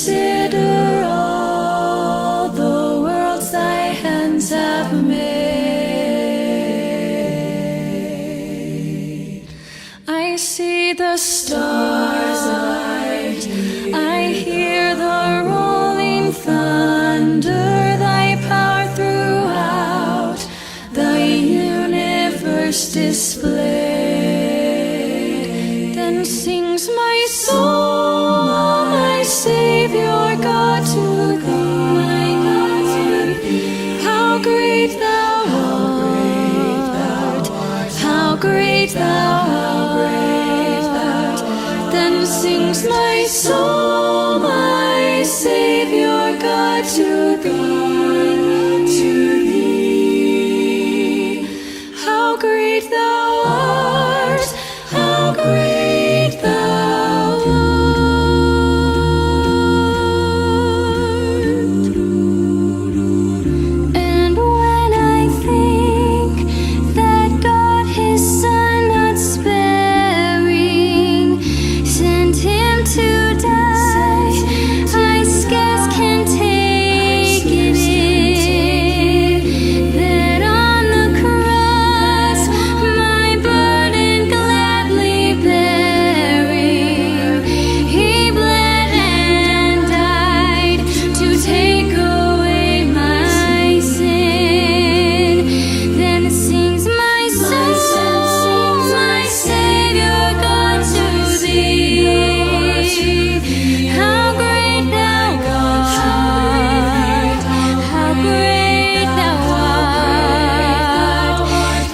consider all the worlds thy hands have made. I see the stars bright, I hear the rolling thunder, thy power throughout the universe displayed. Then sings my soul, my Savior God to thee. How great thou art, how great thou art. Then sings my soul, my Savior God to thee. How great thou art, how great thou art. And when I think that God his Son not sparing sent him to die, I scarce can take it in, that on the cross my burden gladly bearing, he bled and died to take away my sin. Then sings my soul, my Savior God to thee. How great thou art, how great thou art.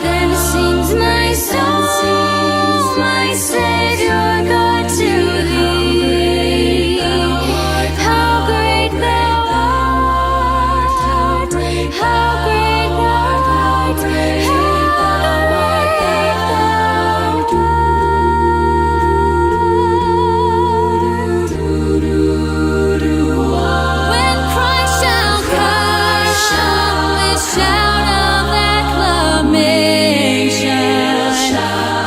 Then sings my soul, my Savior God to thee. How great thou art, how great thou art, how great thou art. When Christ shall come with shout of acclamation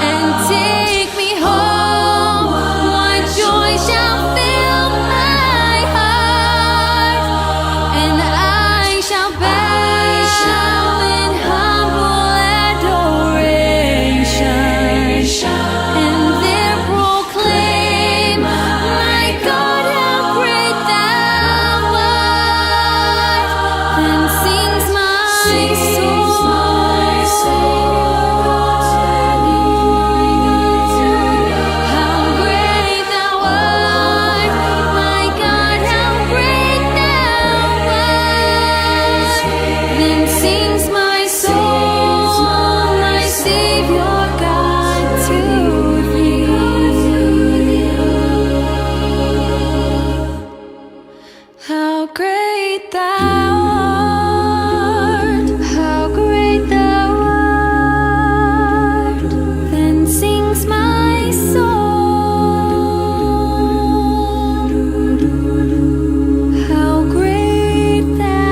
and take me home, what joy shall fill my heart, and I shall bow in humble adoration, and there proclaim, my God, how great thou art. Then sings my soul, how great thou art, my God, how great thou art. Then sings my soul, my Savior God to thee. How great thou art, how great thou art. Then sings my soul, how great thou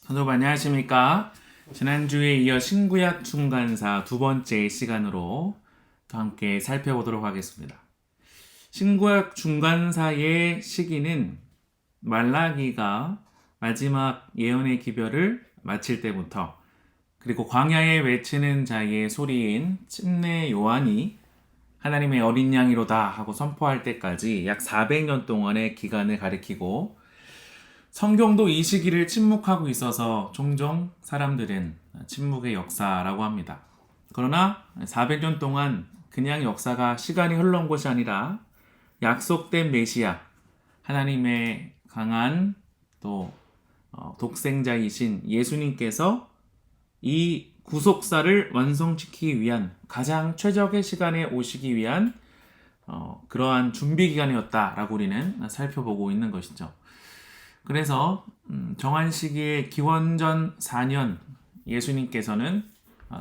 성도 안녕하십니까? 지난주에 이어 신구약 중간사 두 번째 시간으로 또 함께 살펴보도록 하겠습니다. 신구약 중간사의 시기는 말라기가 마지막 예언의 기별을 마칠 때부터, 그리고 광야에 외치는 자의 소리인 침례 요한이 하나님의 어린 양이로다 하고 선포할 때까지 약 400년 동안의 기간을 가리키고, 성경도 이 시기를 침묵하고 있어서 종종 사람들은 침묵의 역사라고 합니다. 그러나 400년 동안 그냥 역사가 시간이 흘러온 것이 아니라 약속된 메시아, 하나님의 강한 또 독생자이신 예수님께서 이 구속사를 완성시키기 위한 가장 최적의 시간에 오시기 위한 그러한 준비 기간이었다라고 우리는 살펴보고 있는 것이죠. 그래서 정한 시기에 기원전 4년 예수님께서는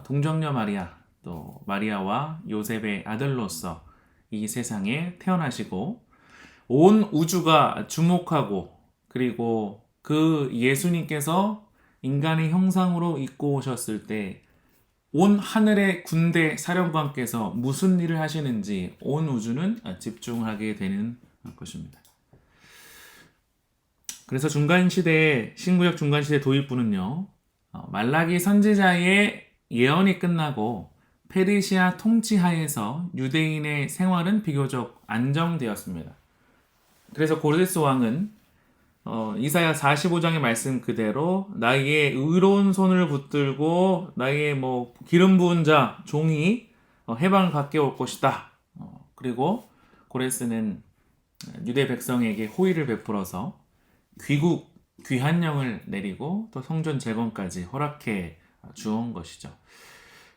동정녀 마리아, 또 마리아와 요셉의 아들로서 이 세상에 태어나시고 온 우주가 주목하고 그리고 그 예수님께서 인간의 형상으로 입고 오셨을 때 온 하늘의 군대 사령관께서 무슨 일을 하시는지 온 우주는 집중하게 되는 것입니다. 그래서 중간시대 신구약 중간시대 도입부는요. 말라기 선지자의 예언이 끝나고 페르시아 통치하에서 유대인의 생활은 비교적 안정되었습니다. 그래서 고레스 왕은 이사야 45장의 말씀 그대로 나의 의로운 손을 붙들고 나의 기름 부은 자 종이 해방을 갖게 올 것이다. 그리고 고레스는 유대 백성에게 호의를 베풀어서 귀환령을 내리고 또 성전 재건까지 허락해 주온 것이죠.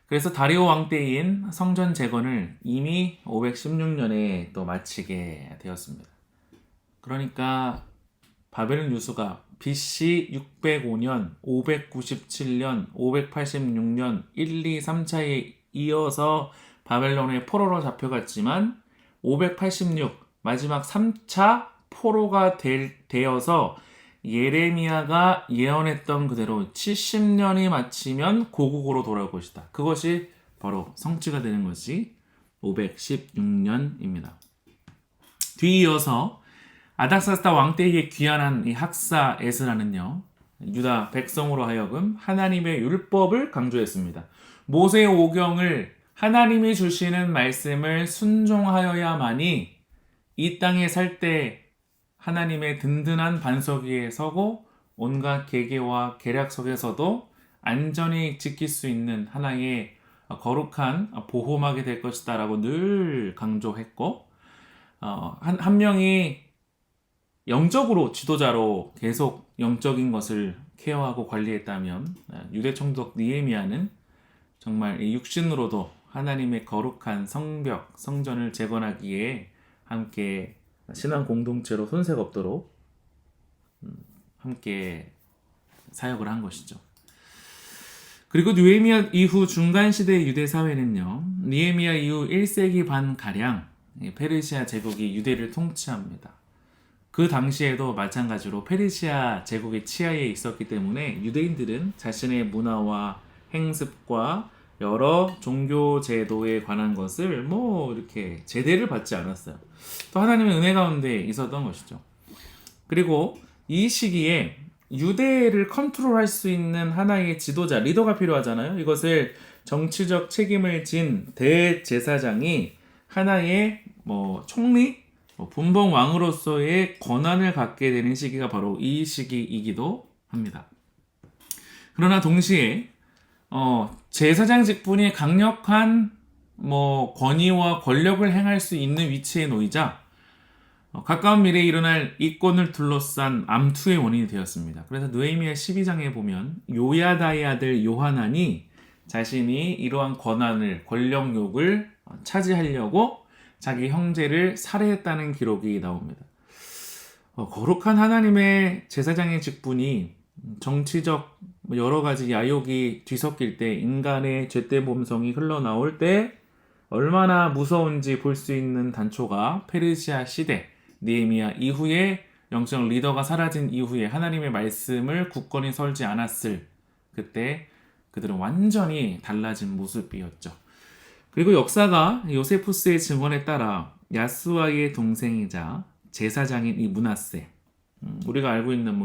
그래서 다리오 왕 때인 성전 재건을 이미 516년에 또 마치게 되었습니다. 그러니까 바벨론 유수가 BC 605년, 597년, 586년 1, 2, 3차에 이어서 바벨론의 포로로 잡혀갔지만 586 마지막 3차 포로가 되어서 예레미야가 예언했던 그대로 70년이 마치면 고국으로 돌아올 것이다. 그것이 바로 성취가 되는 것이 516년입니다. 뒤이어서 아닥사스다 왕 때에 귀환한 이 학사 에스라는요, 유다 백성으로 하여금 하나님의 율법을 강조했습니다. 모세의 오경을 하나님이 주시는 말씀을 순종하여야만이 이 땅에 살 때 하나님의 든든한 반석 위에 서고 온갖 계계와 계략 속에서도 안전히 지킬 수 있는 하나의 거룩한 보호막이 될 것이다 라고 늘 강조했고, 한 명이 영적으로 지도자로 계속 영적인 것을 케어하고 관리했다면 유대 총독 느헤미야는 정말 육신으로도 하나님의 거룩한 성벽, 성전을 재건하기에 함께 신앙 공동체로 손색 없도록 함께 사역을 한 것이죠. 그리고 느헤미야 이후 중간시대 유대 사회는요, 느헤미야 이후 1세기 반가량 페르시아 제국이 유대를 통치합니다. 그 당시에도 마찬가지로 페르시아 제국의 치하에 있었기 때문에 유대인들은 자신의 문화와 행습과 여러 종교 제도에 관한 것을 이렇게 제대를 받지 않았어요. 또 하나님의 은혜 가운데 있었던 것이죠. 그리고 이 시기에 유대를 컨트롤할 수 있는 하나의 지도자, 리더가 필요하잖아요. 이것을 정치적 책임을 진 대제사장이 하나의 총리, 분봉 왕으로서의 권한을 갖게 되는 시기가 바로 이 시기이기도 합니다. 그러나 동시에 제사장 직분이 강력한 권위와 권력을 행할 수 있는 위치에 놓이자 가까운 미래에 일어날 이권을 둘러싼 암투의 원인이 되었습니다. 그래서 느헤미야 12장에 보면 요야다의 아들 요하난이 자신이 이러한 권한을, 권력욕을 차지하려고 자기 형제를 살해했다는 기록이 나옵니다. 거룩한 하나님의 제사장의 직분이 정치적 여러 가지 야욕이 뒤섞일 때, 인간의 죄된 본성이 흘러나올 때 얼마나 무서운지 볼 수 있는 단초가 페르시아 시대, 느헤미야 이후에 영적 리더가 사라진 이후에 하나님의 말씀을 굳건히 설지 않았을 그때 그들은 완전히 달라진 모습이었죠. 그리고 역사가 요세푸스의 증언에 따라 야스와의 동생이자 제사장인 이 므낫세, 우리가 알고 있는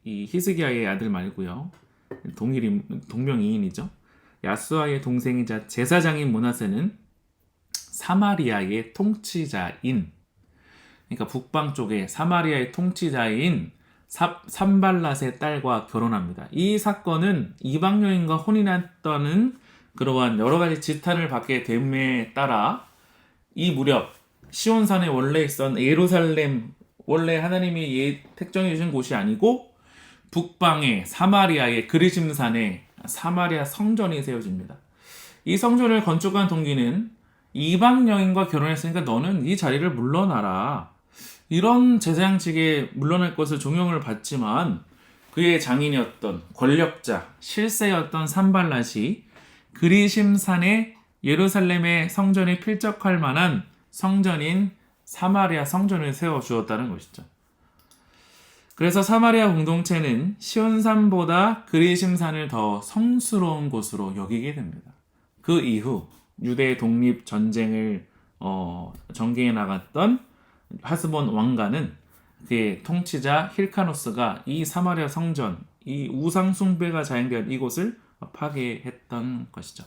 히스기야의 아들 말고요, 동명이인이죠. 야스와의 동생이자 제사장인 므낫세는 사마리아의 통치자인, 그러니까 북방 쪽에 사마리아의 통치자인 산발랏의 딸과 결혼합니다. 이 사건은 이방 여인과 혼인했다는 그러한 여러 가지 지탄을 받게 됨에 따라 이 무렵 시온산에 원래 있던 예루살렘, 원래 하나님이 택정해 주신 곳이 아니고 북방의 사마리아의 그리심산에 사마리아 성전이 세워집니다. 이 성전을 건축한 동기는 이방 여인과 결혼했으니까 너는 이 자리를 물러나라, 이런 제사장직에 물러날 것을 종용을 받지만 그의 장인이었던 권력자, 실세였던 산발랏이 그리심산에 예루살렘의 성전에 필적할 만한 성전인 사마리아 성전을 세워주었다는 것이죠. 그래서 사마리아 공동체는 시온산보다 그리심산을 더 성스러운 곳으로 여기게 됩니다. 그 이후 유대 독립 전쟁을 전개해 나갔던 하스본 왕가는 그의 통치자 힐카노스가 이 사마리아 성전, 이 우상 숭배가 자행된 이곳을 파괴했던 것이죠.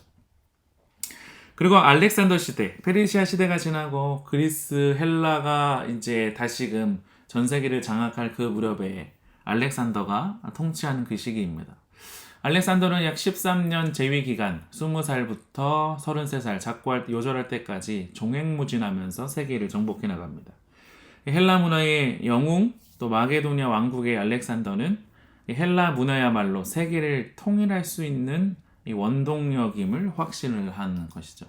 그리고 알렉산더 시대, 페르시아 시대가 지나고 그리스, 헬라가 이제 다시금 전 세계를 장악할 그 무렵에 알렉산더가 통치하는 그 시기입니다. 알렉산더는 약 13년 재위 기간, 20살부터 33살, 요절할 때까지 종횡무진하면서 세계를 정복해 나갑니다. 헬라 문화의 영웅, 또 마게도니아 왕국의 알렉산더는 헬라 문화야말로 세계를 통일할 수 있는 이 원동력임을 확신을 한 것이죠.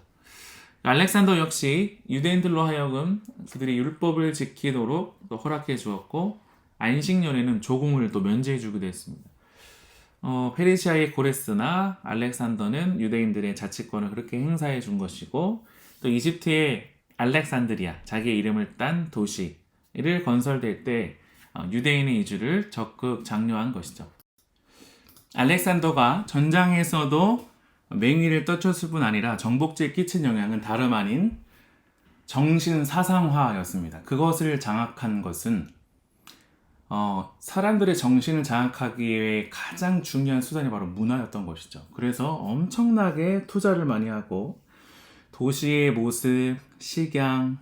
알렉산더 역시 유대인들로 하여금 그들이 율법을 지키도록 또 허락해 주었고, 안식년에는 조공을 또 면제해 주기도 했습니다. 페르시아의 고레스나 알렉산더는 유대인들의 자치권을 그렇게 행사해 준 것이고, 또 이집트의 알렉산드리아, 자기의 이름을 딴 도시를 건설될 때 유대인의 이주를 적극 장려한 것이죠. 알렉산더가 전장에서도 맹위를 떨쳤을 뿐 아니라 정복지에 끼친 영향은 다름 아닌 정신 사상화였습니다. 그것을 장악한 것은 사람들의 정신을 장악하기 위해 가장 중요한 수단이 바로 문화였던 것이죠. 그래서 엄청나게 투자를 많이 하고 도시의 모습, 식양,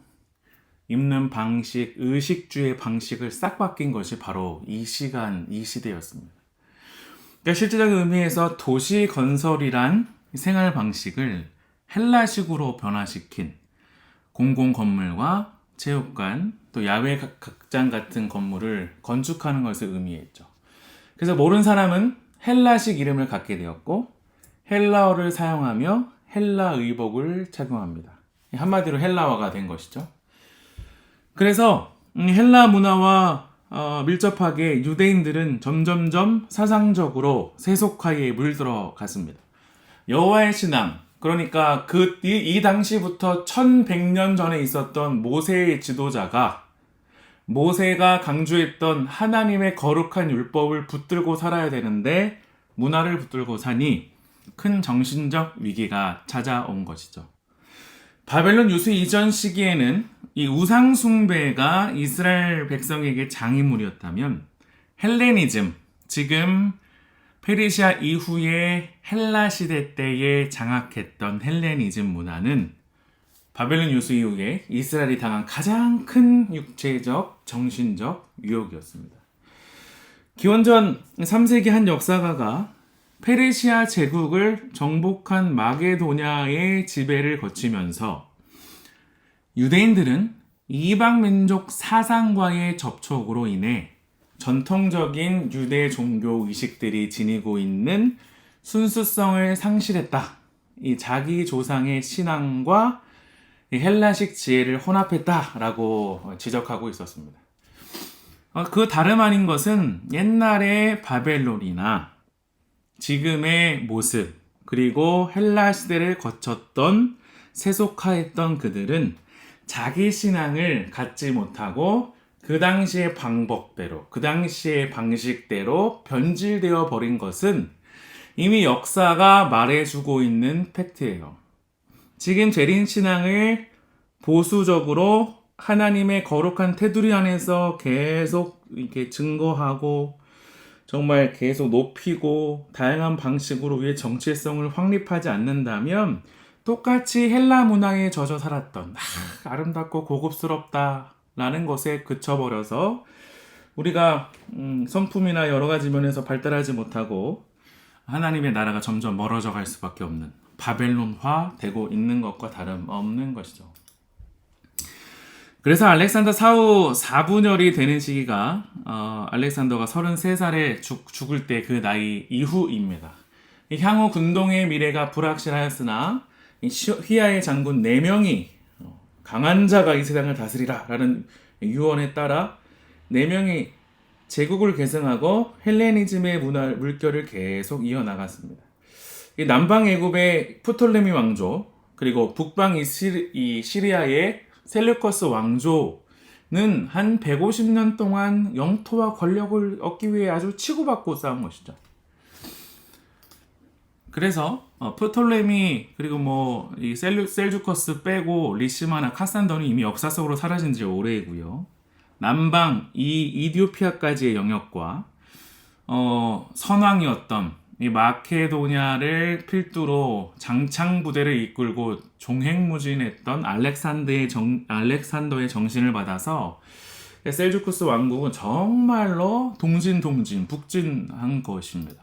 입는 방식, 의식주의 방식을 싹 바뀐 것이 바로 이 시대였습니다. 그러니까 실제적인 의미에서 도시 건설이란 생활 방식을 헬라식으로 변화시킨 공공 건물과 체육관, 또 야외 극장 같은 건물을 건축하는 것을 의미했죠. 그래서 모르는 사람은 헬라식 이름을 갖게 되었고, 헬라어를 사용하며 헬라 의복을 착용합니다. 한마디로 헬라화가 된 것이죠. 그래서 헬라 문화와 밀접하게 유대인들은 점점점 사상적으로 세속화에 물들어 갔습니다. 여호와의 신앙, 그러니까 이 당시부터 1100년 전에 있었던 모세의 지도자가 모세가 강조했던 하나님의 거룩한 율법을 붙들고 살아야 되는데 문화를 붙들고 사니 큰 정신적 위기가 찾아온 것이죠. 바벨론 유수 이전 시기에는 이 우상 숭배가 이스라엘 백성에게 장애물이었다면 헬레니즘, 지금 페르시아 이후에 헬라 시대 때에 장악했던 헬레니즘 문화는 바벨론 유수 이후에 이스라엘이 당한 가장 큰 육체적, 정신적 유혹이었습니다. 기원전 3세기 한 역사가가 페르시아 제국을 정복한 마게도냐의 지배를 거치면서 유대인들은 이방 민족 사상과의 접촉으로 인해 전통적인 유대 종교 의식들이 지니고 있는 순수성을 상실했다. 이 자기 조상의 신앙과 헬라식 지혜를 혼합했다라고 지적하고 있었습니다. 그 다름 아닌 것은 옛날의 바벨론이나 지금의 모습, 그리고 헬라 시대를 거쳤던 세속화했던 그들은 자기 신앙을 갖지 못하고 그 당시의 방법대로, 그 당시의 방식대로 변질되어 버린 것은 이미 역사가 말해주고 있는 팩트예요. 지금 재림 신앙을 보수적으로 하나님의 거룩한 테두리 안에서 계속 이렇게 증거하고 정말 계속 높이고 다양한 방식으로 위의 정체성을 확립하지 않는다면 똑같이 헬라 문화에 젖어 살았던 아름답고 고급스럽다 라는 것에 그쳐버려서 우리가 성품이나 여러 가지 면에서 발달하지 못하고 하나님의 나라가 점점 멀어져 갈 수밖에 없는 바벨론화 되고 있는 것과 다름없는 것이죠. 그래서 알렉산더 사후 4분열이 되는 시기가 알렉산더가 33살에 죽을 때 그 나이 이후입니다. 향후 군동의 미래가 불확실하였으나 휘하의 장군 4명이 강한 자가 이 세상을 다스리라 라는 유언에 따라 4명이 제국을 계승하고 헬레니즘의 물결을 계속 이어나갔습니다. 이 남방 애굽의 프톨레미 왕조 그리고 북방 이 시리아의 셀루커스 왕조는 한 150년 동안 영토와 권력을 얻기 위해 아주 치고받고 싸운 것이죠. 그래서 프톨레미 그리고 뭐 이 셀주커스 빼고 리시마나 카산더는 이미 역사 속으로 사라진 지 오래이고요. 남방 이 이디오피아까지의 영역과 선왕이었던 이 마케도니아를 필두로 장창 부대를 이끌고 종횡무진했던 알렉산더의 정신을 받아서 셀주쿠스 왕국은 정말로 북진한 것입니다.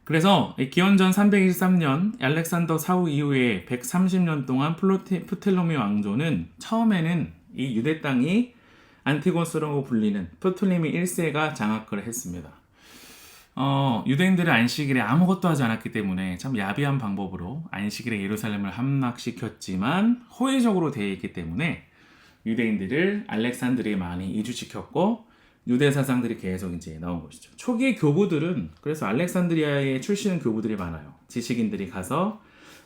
그래서 기원전 323년 알렉산더 사후 이후에 130년 동안 프톨레미 왕조는 처음에는 이 유대 땅이 안티고스라고 불리는 프톨레미 1세가 장악을 했습니다. 유대인들의 안식일에 아무것도 하지 않았기 때문에 참 야비한 방법으로 안식일에 예루살렘을 함락시켰지만 호의적으로 되어 있기 때문에 유대인들을 알렉산드리에 많이 이주시켰고 유대 사상들이 계속 이제 나온 것이죠. 초기 교부들은 그래서 알렉산드리아에 출신 교부들이 많아요. 지식인들이 가서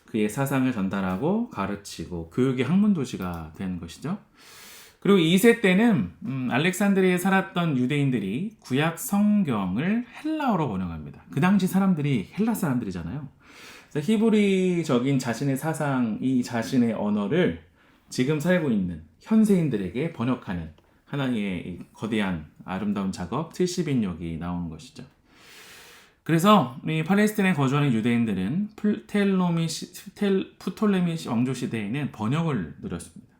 그의 사상을 전달하고 가르치고 교육의 학문 도시가 된 것이죠. 그리고 2세 때는 알렉산드리아에 살았던 유대인들이 구약 성경을 헬라어로 번역합니다. 그 당시 사람들이 헬라 사람들이잖아요. 그래서 히브리적인 자신의 사상, 이 자신의 언어를 지금 살고 있는 현세인들에게 번역하는 하나의 거대한 아름다운 작업 70인역이 나오는 것이죠. 그래서 이 팔레스타인에 거주하는 유대인들은 프톨레미 왕조 시대에는 번역을 누렸습니다.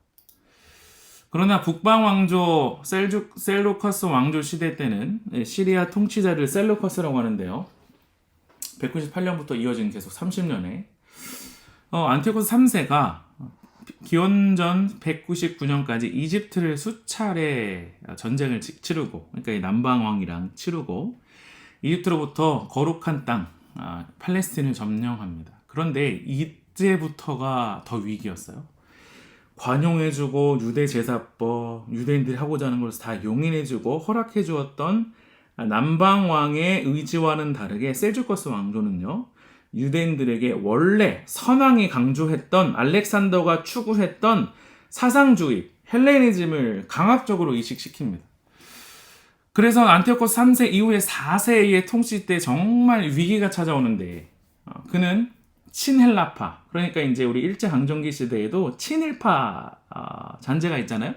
그러나 북방 왕조 셀루커스 왕조 시대 때는 시리아 통치자를 셀루커스라고 하는데요. 198년부터 이어진 계속 30년에 안티오코스 3세가 기원전 199년까지 이집트를 수차례 전쟁을 치르고, 그러니까 이 남방왕이랑 치르고 이집트로부터 거룩한 땅 팔레스틴을 점령합니다. 그런데 이제부터가 더 위기였어요. 관용해주고 유대 제사법, 유대인들이 하고자 하는 것을 다 용인해주고 허락해주었던 남방왕의 의지와는 다르게 셀주커스 왕조는요, 유대인들에게 원래 선왕이 강조했던 알렉산더가 추구했던 사상주의, 헬레니즘을 강압적으로 이식시킵니다. 그래서 안티오코스 3세 이후에 4세의 통치 때 정말 위기가 찾아오는데 그는 친헬라파, 그러니까 이제 우리 일제강점기 시대에도 친일파 잔재가 있잖아요.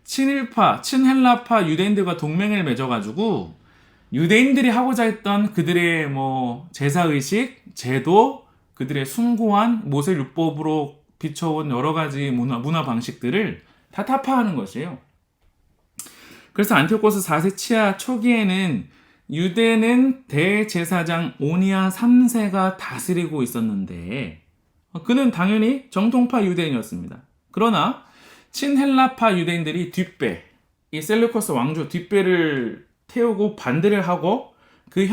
친헬라파 유대인들과 동맹을 맺어가지고 유대인들이 하고자 했던 그들의 제사의식, 제도, 그들의 숭고한 모세율법으로 비춰온 여러 가지 문화 방식들을 다 타파하는 것이에요. 그래서 안티오코스 4세 치하 초기에는 유대는 대제사장 오니아 3세가 다스리고 있었는데 그는 당연히 정통파 유대인이었습니다. 그러나 친헬라파 유대인들이 이 셀루커스 왕조 뒷배를 태우고 반대를 하고 그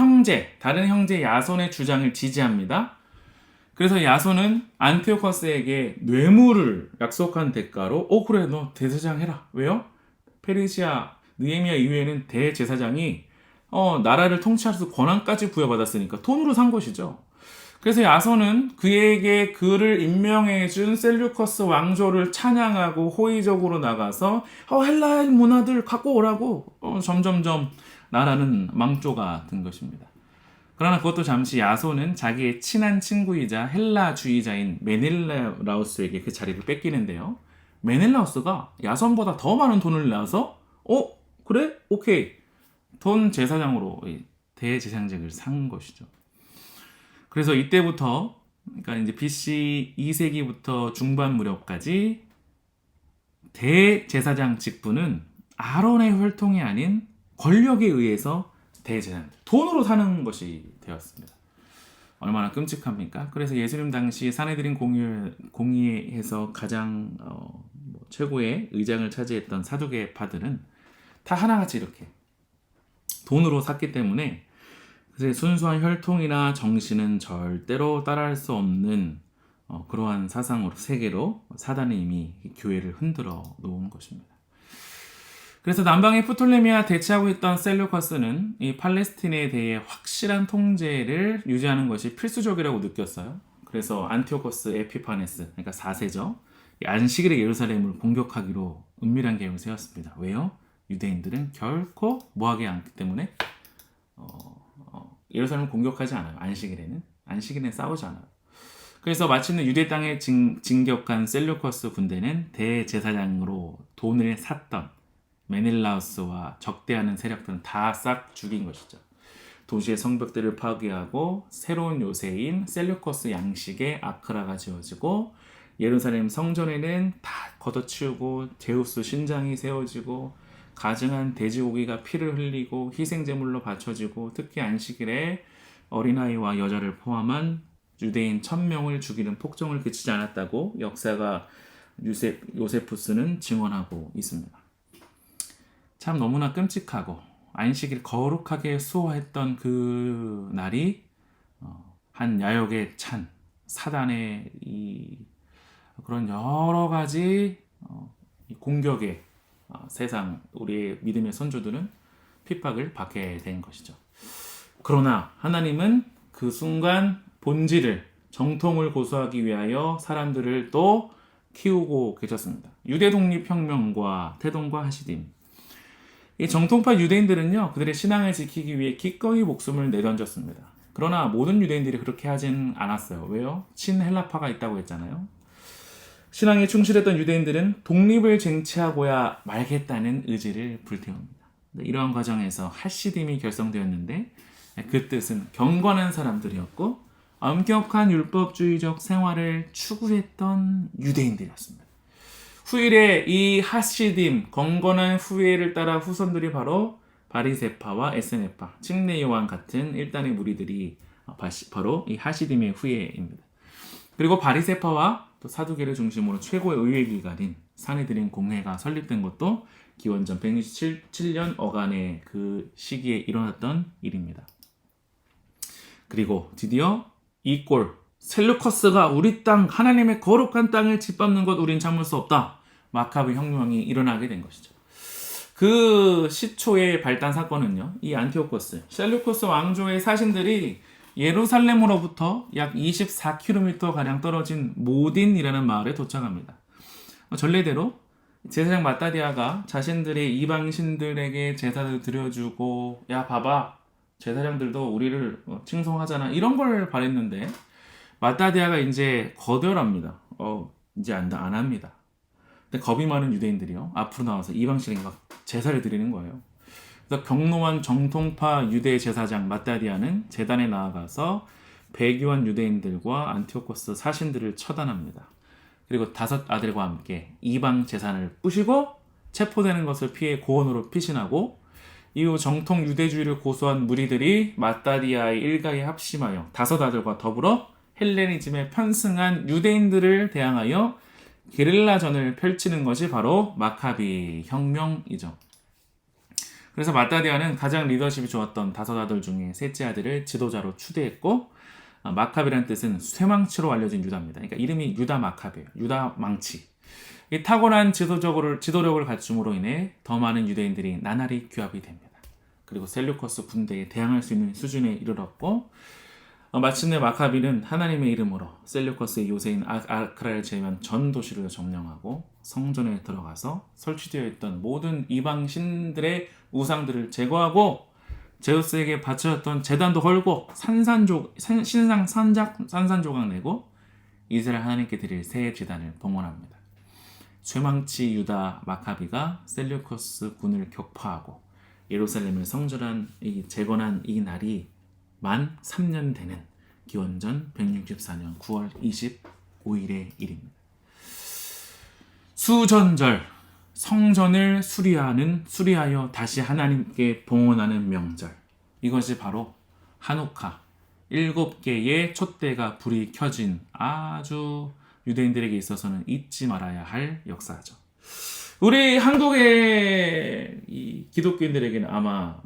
다른 형제 야손의 주장을 지지합니다. 그래서 야손은 안티오코스에게 뇌물을 약속한 대가로 그래 너 대제사장 해라. 왜요? 페르시아 느헤미야 이후에는 대제사장이 나라를 통치할 권한까지 부여받았으니까 돈으로 산 것이죠. 그래서 야손은 그에게 그를 임명해준 셀루커스 왕조를 찬양하고 호의적으로 나가서 헬라의 문화들 갖고 오라고 점점점 나라는 망조가 든 것입니다. 그러나 그것도 잠시 야손은 자기의 친한 친구이자 헬라주의자인 메넬라우스에게 그 자리를 뺏기는데요. 메넬라우스가 야손보다 더 많은 돈을 내서 그래? 오케이. 돈 제사장으로 대제사장직을 산 것이죠. 그래서 이때부터 그러니까 이제 BC 2세기부터 중반 무렵까지 대제사장 직분은 아론의 혈통이 아닌 권력에 의해서 대제사장 돈으로 사는 것이 되었습니다. 얼마나 끔찍합니까? 그래서 예수님 당시 사내들인 공의에서 가장 최고의 의장을 차지했던 사두개파들은 다 하나같이 이렇게 돈으로 샀기 때문에 순수한 혈통이나 정신은 절대로 따라할 수 없는 그러한 세계로 사단이 이미 교회를 흔들어 놓은 것입니다. 그래서 남방의 프톨레미와 대치하고 있던 셀루커스는 이 팔레스틴에 대해 확실한 통제를 유지하는 것이 필수적이라고 느꼈어요. 그래서 안티오코스 에피파네스, 그러니까 4세죠. 안식일의 예루살렘을 공격하기로 은밀한 계획을 세웠습니다. 왜요? 유대인들은 결코 뭐하게 않기 때문에 예루살렘을 공격하지 않아요. 안식일에는 싸우지 않아요. 그래서 마침내 유대 땅에 진격한 셀루커스 군대는 대제사장으로 돈을 샀던 메넬라우스와 적대하는 세력들은 다 싹 죽인 것이죠. 도시의 성벽들을 파괴하고 새로운 요새인 셀루커스 양식의 아크라가 지어지고 예루살렘 성전에는 다 걷어치우고 제우스 신장이 세워지고 가증한 돼지고기가 피를 흘리고 희생제물로 바쳐지고 특히 안식일에 어린아이와 여자를 포함한 유대인 1000명을 죽이는 폭정을 그치지 않았다고 역사가 요세푸스는 증언하고 있습니다. 참 너무나 끔찍하고 안식일 거룩하게 수호했던 그 날이 한 야욕에 찬 사단의 그런 여러 가지 공격에 세상 우리의 믿음의 선조들은 핍박을 받게 된 것이죠. 그러나 하나님은 그 순간 본질을 정통을 고수하기 위하여 사람들을 또 키우고 계셨습니다. 유대 독립혁명과 태동과 하시딤. 이 정통파 유대인들은요, 그들의 신앙을 지키기 위해 기꺼이 목숨을 내던졌습니다. 그러나 모든 유대인들이 그렇게 하진 않았어요. 왜요? 친헬라파가 있다고 했잖아요. 신앙에 충실했던 유대인들은 독립을 쟁취하고야 말겠다는 의지를 불태웁니다. 이러한 과정에서 하시딤이 결성되었는데 그 뜻은 경건한 사람들이었고 엄격한 율법주의적 생활을 추구했던 유대인들이었습니다. 후일에 이 하시딤, 경건한 후예를 따라 후손들이 바로 바리새파와 에스네파, 침례 요한 같은 일단의 무리들이 바로 이 하시딤의 후예입니다. 그리고 바리새파와 또 사두개를 중심으로 최고의 의회 기관인 사내들인 공회가 설립된 것도 기원전 167년 어간의 그 시기에 일어났던 일입니다. 그리고 드디어 이 꼴 셀루커스가 우리 땅 하나님의 거룩한 땅을 짓밟는 것 우린 참을 수 없다. 마카비 혁명이 일어나게 된 것이죠. 그 시초의 발단 사건은요. 이 안티오코스 셀루커스 왕조의 사신들이 예루살렘으로부터 약 24km 가량 떨어진 모딘이라는 마을에 도착합니다. 전례대로 제사장 마따디아가 자신들의 이방신들에게 제사를 드려주고 야 봐봐 제사장들도 우리를 칭송하잖아 이런 걸 바랬는데 마따디아가 이제 거절합니다. 이제 안 합니다. 근데 겁이 많은 유대인들이요 앞으로 나와서 이방신에게 막 제사를 드리는 거예요. 그래서 경노한 정통파 유대 제사장 마따디아는 제단에 나아가서 배교한 유대인들과 안티오코스 사신들을 처단합니다. 그리고 5 아들과 함께 이방 재산을 부시고 체포되는 것을 피해 고원으로 피신하고 이후 정통 유대주의를 고수한 무리들이 마따디아의 일가에 합심하여 5 아들과 더불어 헬레니즘에 편승한 유대인들을 대항하여 게릴라전을 펼치는 것이 바로 마카비 혁명이죠. 그래서 마따디아는 가장 리더십이 좋았던 5 아들 중에 셋째 아들을 지도자로 추대했고 마카비라는 뜻은 쇠망치로 알려진 유다입니다. 그러니까 이름이 유다 마카비예요. 유다 망치. 이 탁월한 지도력을 갖춤으로 인해 더 많은 유대인들이 나날이 규합이 됩니다. 그리고 셀루커스 군대에 대항할 수 있는 수준에 이르렀고 마침내 마카비는 하나님의 이름으로 셀루커스의 요새인 아크라를 제외한 전 도시를 점령하고 성전에 들어가서 설치되어 있던 모든 이방 신들의 우상들을 제거하고 제우스에게 바쳐졌던 제단도 헐고 산산조각 내고 이스라엘 하나님께 드릴 새 제단을 봉헌합니다. 쇠망치 유다 마카비가 셀루커스 군을 격파하고 예루살렘을 재건한 이 날이 만 3년 되는 기원전 164년 9월 25일의 일입니다. 수전절, 성전을 수리하여 다시 하나님께 봉헌하는 명절. 이것이 바로 하누카, 7개의 촛대가 불이 켜진 아주 유대인들에게 있어서는 잊지 말아야 할 역사죠. 우리 한국의 이 기독교인들에게는 아마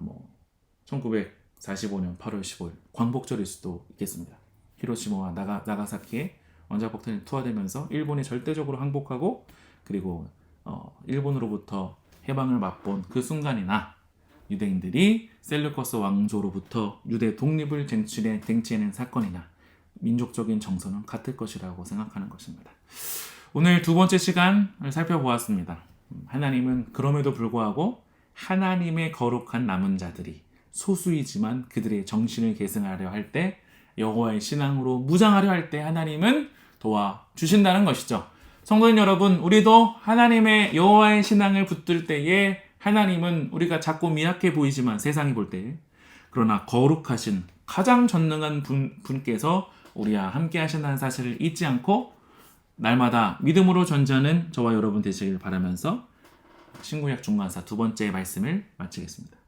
1945년 8월 15일 광복절일 수도 있겠습니다. 히로시마와 나가사키에 원자폭탄이 투하되면서 일본이 절대적으로 항복하고 그리고 일본으로부터 해방을 맛본 그 순간이나 유대인들이 셀루커스 왕조로부터 유대 독립을 쟁취해낸 사건이나 민족적인 정서는 같을 것이라고 생각하는 것입니다. 오늘 두 번째 시간을 살펴보았습니다. 하나님은 그럼에도 불구하고 하나님의 거룩한 남은 자들이 소수이지만 그들의 정신을 계승하려 할 때, 여호와의 신앙으로 무장하려 할 때 하나님은 도와주신다는 것이죠. 성도인 여러분, 우리도 하나님의 여호와의 신앙을 붙들 때에 하나님은 우리가 자꾸 미약해 보이지만 세상이 볼 때, 그러나 거룩하신 가장 전능한 분께서 우리와 함께 하신다는 사실을 잊지 않고 날마다 믿음으로 전진하는 저와 여러분 되시길 바라면서 신구약 중간사 두 번째 말씀을 마치겠습니다.